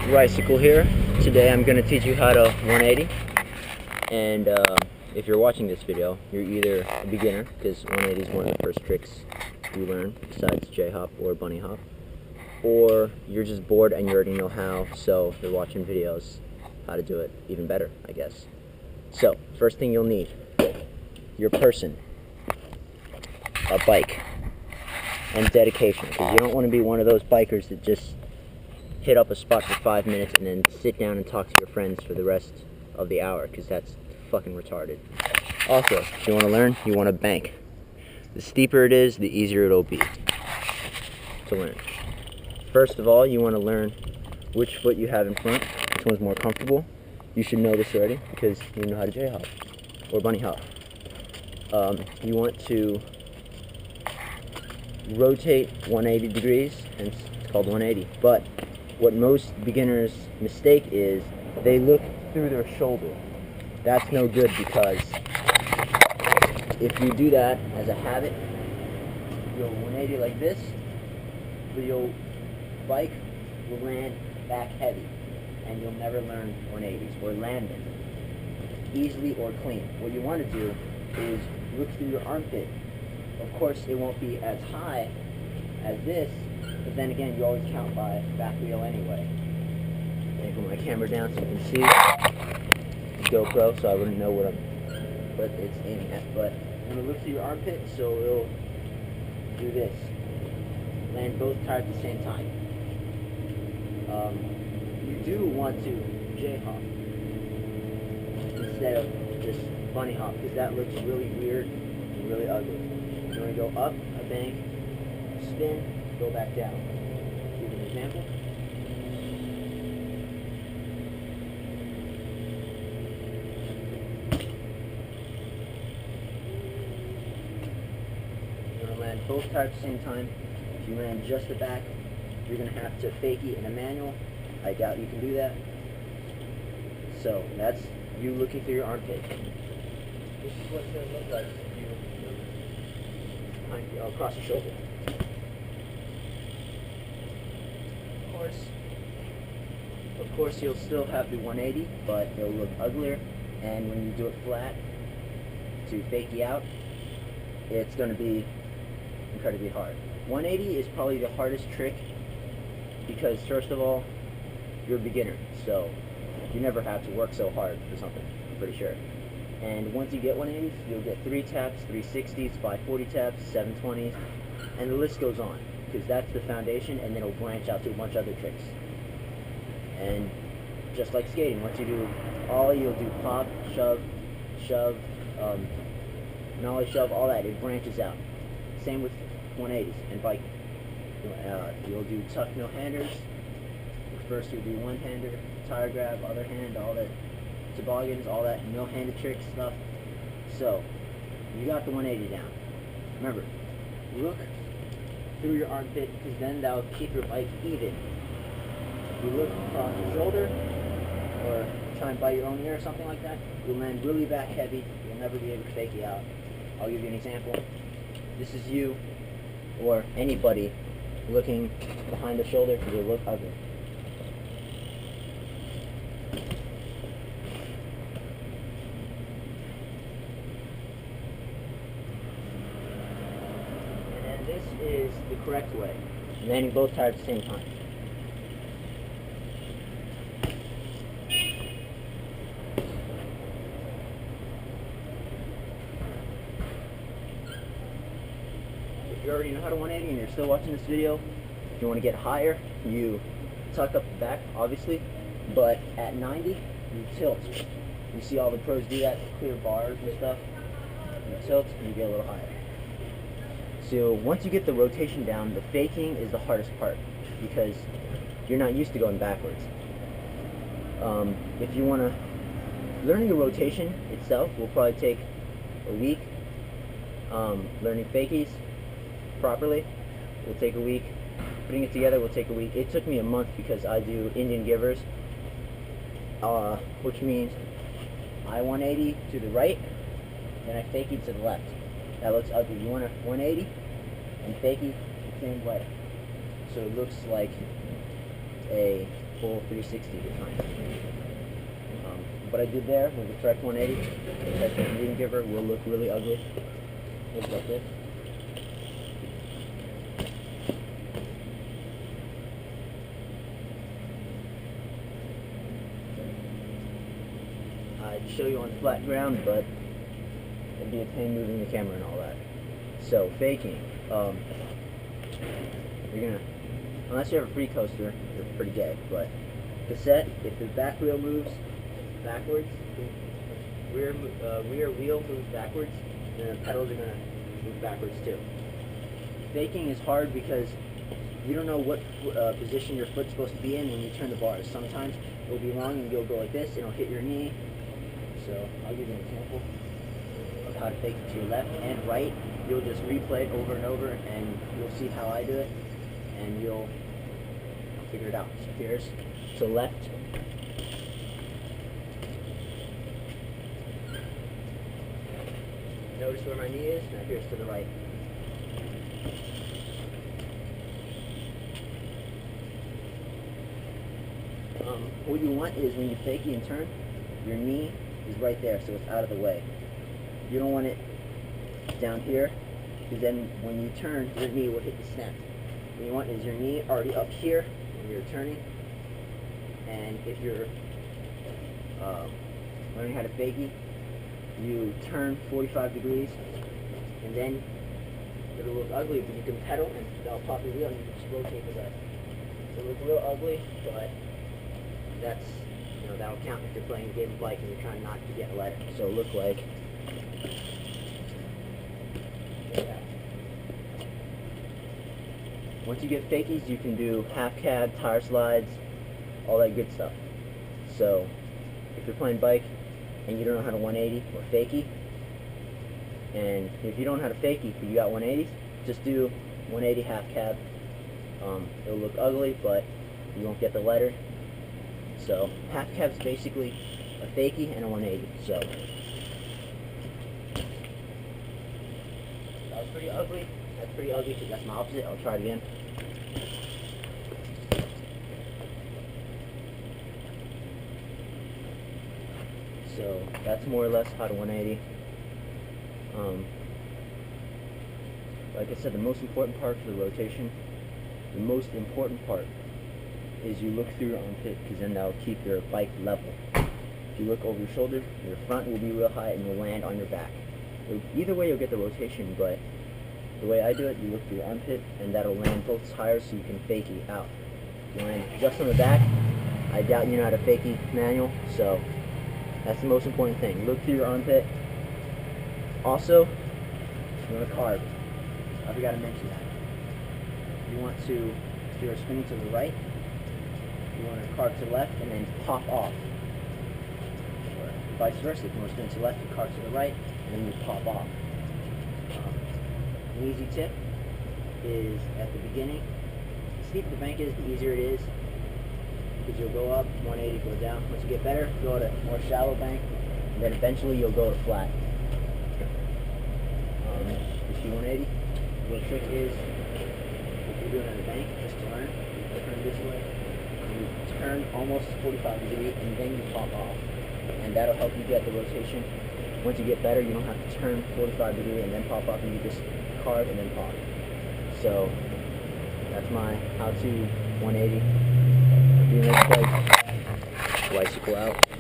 Ricycle here. Today I'm going to teach you how to 180, and if you're watching this video, you're either a beginner, because 180 is one of the first tricks you learn besides J-hop or bunny hop, or you're just bored and you already know how, so you're watching videos how to do it even better, I guess. So, first thing you'll need, your person, a bike, and dedication, because you don't want to be one of those bikers that just hit up a spot for 5 minutes and then sit down and talk to your friends for the rest of the hour, because that's fucking retarded. Also, if you want to learn, you want to bank. The steeper it is, the easier it'll be to learn. First of all, you want to learn which foot you have in front, which one's more comfortable. You should know this already, because you know how to J-hop or bunny hop. You want to rotate 180 degrees, and it's called 180, but what most beginners mistake is they look through their shoulder. That's no good, because if you do that as a habit, you'll 180 like this, but your bike will land back heavy, and you'll never learn 180s or land them easily or clean. What you want to do is look through your armpit. Of course, it won't be as high as this, but then again, you always count by back wheel anyway. Let me put my camera down so you can see. GoPro, so I wouldn't know what it's aiming at. But I'm going to look through your armpit, so it'll do this. Land both tires at the same time. You do want to J-hop instead of just bunny hop, because that looks really weird and really ugly. You want to go up, a bank, spin, go back down. Give an example. You're going to land both tires at the same time. If you land just the back, you're going to have to fakie in a manual. I doubt you can do that. So that's you looking through your armpit. This is what it's going to look like if you look across your shoulder. Of course, you'll still have the 180, but it'll look uglier. And when you do it flat to fakie out, it's going to be incredibly hard. 180 is probably the hardest trick, because first of all, you're a beginner, so you never have to work so hard for something, I'm pretty sure. And once you get 180s, you'll get 3 taps, 360s, 540 taps, 720s, and the list goes on, because that's the foundation, and then it'll branch out to a bunch of other tricks. And just like skating, once you do ollie, you'll do pop, shove, nollie, shove, all that. It branches out. Same with 180s and biking. You'll do tuck no-handers. First you'll do one-hander, tire grab, other hand, all that toboggans, all that no-handed trick stuff. So, you got the 180 down. Remember, look through your armpit, because then that'll keep your bike even. If you look across your shoulder, or try and bite your own ear or something like that, you'll land really back heavy. You'll never be able to fake it out. I'll give you an example. This is you, or anybody, looking behind the shoulder, you'll look ugly. And this is the correct way. Landing both tires at the same time. If you already know how to 180 and you're still watching this video, if you want to get higher, you tuck up the back, obviously, but at 90, you tilt. You see all the pros do that, clear bars and stuff. You tilt and you get a little higher. So once you get the rotation down, the faking is the hardest part, because you're not used to going backwards. If you want to, learning the rotation itself will probably take a week. Learning fakies properly will take a week. Putting it together will take a week. It took me a month, because I do Indian givers, which means I 180 to the right, then I fakie to the left. That looks ugly. You want a 180 and fakie the same way. So it looks like a full 360 you're trying. What I did there with the correct 180, the correct reading giver will look really ugly. Looks like this. I'd show you on flat ground, but it'd be a pain moving the camera and all that. So, faking. You're gonna, unless you have a free coaster, you're pretty gay, but cassette, if the back wheel moves backwards, rear wheel moves backwards, then the pedals are gonna move backwards too. Faking is hard because you don't know what position your foot's supposed to be in when you turn the bars. Sometimes it'll be wrong and you'll go like this, and it'll hit your knee. So I'll give you an example of how to fake it to your left and right. You'll just replay it over and over, and you'll see how I do it, and you'll figure it out. So here's to left. Notice where my knee is. Now here's to the right. What you want is when you fake and turn, your knee is right there, so it's out of the way. You don't want it down here, because then when you turn, your knee will hit the snap. What you want is your knee already up here when you're turning, and if you're learning how to fakie, you turn 45 degrees, and then it'll look ugly, but you can pedal and that'll pop your wheel and you can just rotate the rest. It'll look real ugly, but that's, that'll count if you're playing a game of bike and you're trying not to get a letter. So it'll look like that. Once you get fakies, you can do half cab, tire slides, all that good stuff. So if you're playing bike and you don't know how to 180 or fakie, and if you don't know how to fakie but you got 180s, just do 180 half cab. It'll look ugly, but you won't get the letter. So half cab's basically a fakie and a 180. So that was pretty ugly. That's pretty ugly because that's my opposite. I'll try it again. So that's more or less how to 180. Like I said, the most important part for the rotation, the most important part is you look through your armpit, because then that'll keep your bike level. If you look over your shoulder, your front will be real high and you'll land on your back. Either way you'll get the rotation, but the way I do it, you look through your armpit and that'll land both tires so you can fakie out. If you land just on the back, I doubt you know how to fakie manual, so that's the most important thing. Look through your armpit. Also, you want to carve. I forgot to mention that. You want to, if you're spinning to the right, you want to carve to the left and then pop off. Or vice versa, if you want to spin to the left, you carve to the right and then you pop off. An easy tip is at the beginning, the steeper the bank is, the easier it is, because you'll go up, 180, go down. Once you get better, go to a more shallow bank, and then eventually you'll go to flat. This 180, the trick is, if you're doing it on the bank, just to learn, you turn this way, you turn almost 45 degrees, and then you pop off. And that'll help you get the rotation. Once you get better, you don't have to turn 45 degrees and then pop off, and you just carve and then pop. So, that's my how-to 180. See you next place. Bicycle out.